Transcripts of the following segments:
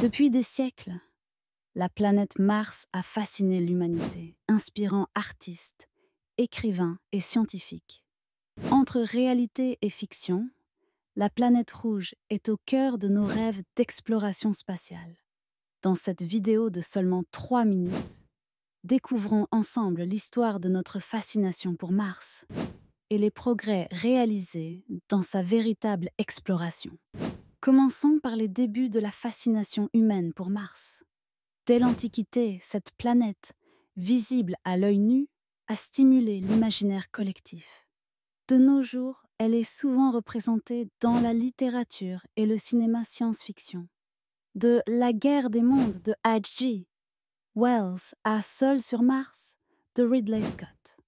Depuis des siècles, la planète Mars a fasciné l'humanité, inspirant artistes, écrivains et scientifiques. Entre réalité et fiction, la planète rouge est au cœur de nos rêves d'exploration spatiale. Dans cette vidéo de seulement 3 minutes, découvrons ensemble l'histoire de notre fascination pour Mars et les progrès réalisés dans sa véritable exploration. Commençons par les débuts de la fascination humaine pour Mars. Dès l'Antiquité, cette planète, visible à l'œil nu, a stimulé l'imaginaire collectif. De nos jours, elle est souvent représentée dans la littérature et le cinéma science-fiction. De La guerre des mondes de H.G. Wells à Seul sur Mars de Ridley Scott.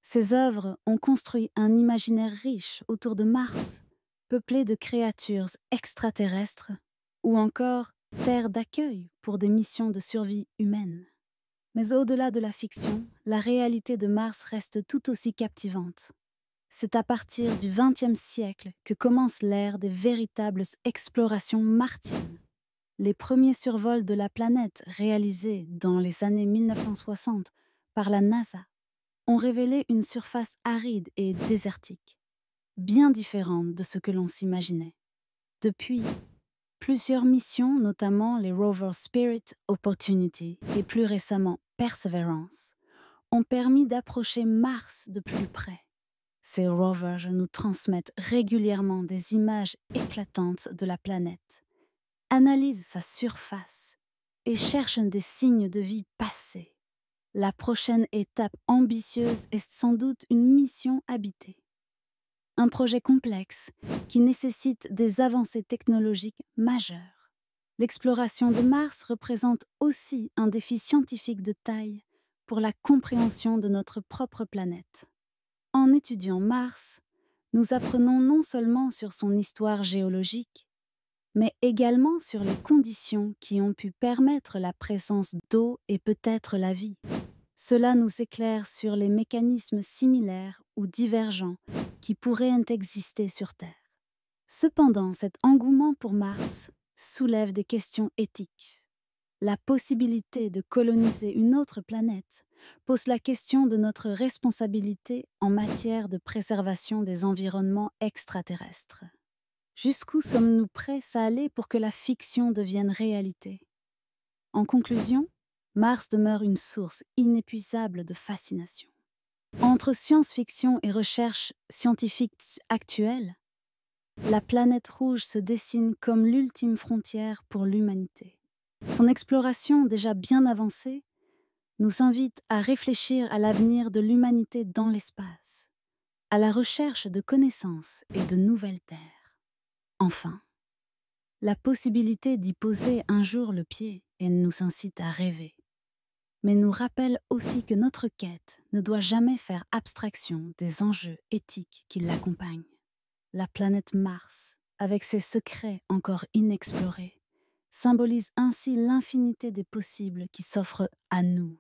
Ces œuvres ont construit un imaginaire riche autour de Mars, peuplé de créatures extraterrestres ou encore terre d'accueil pour des missions de survie humaine. Mais au-delà de la fiction, la réalité de Mars reste tout aussi captivante. C'est à partir du XXe siècle que commence l'ère des véritables explorations martiennes. Les premiers survols de la planète réalisés dans les années 1960 par la NASA ont révélé une surface aride et désertique, bien différente de ce que l'on s'imaginait. Depuis, plusieurs missions, notamment les rovers Spirit, Opportunity et plus récemment Perseverance, ont permis d'approcher Mars de plus près. Ces rovers nous transmettent régulièrement des images éclatantes de la planète, analysent sa surface et cherchent des signes de vie passée. La prochaine étape ambitieuse est sans doute une mission habitée. Un projet complexe qui nécessite des avancées technologiques majeures. L'exploration de Mars représente aussi un défi scientifique de taille pour la compréhension de notre propre planète. En étudiant Mars, nous apprenons non seulement sur son histoire géologique, mais également sur les conditions qui ont pu permettre la présence d'eau et peut-être la vie. Cela nous éclaire sur les mécanismes similaires ou divergents qui pourraient exister sur Terre. Cependant, cet engouement pour Mars soulève des questions éthiques. La possibilité de coloniser une autre planète pose la question de notre responsabilité en matière de préservation des environnements extraterrestres. Jusqu'où sommes-nous prêts à aller pour que la fiction devienne réalité? En conclusion, Mars demeure une source inépuisable de fascination. Entre science-fiction et recherche scientifique actuelle, la planète rouge se dessine comme l'ultime frontière pour l'humanité. Son exploration déjà bien avancée nous invite à réfléchir à l'avenir de l'humanité dans l'espace, à la recherche de connaissances et de nouvelles terres. Enfin, la possibilité d'y poser un jour le pied nous incite à rêver, mais nous rappelle aussi que notre quête ne doit jamais faire abstraction des enjeux éthiques qui l'accompagnent. La planète Mars, avec ses secrets encore inexplorés, symbolise ainsi l'infinité des possibles qui s'offrent à nous.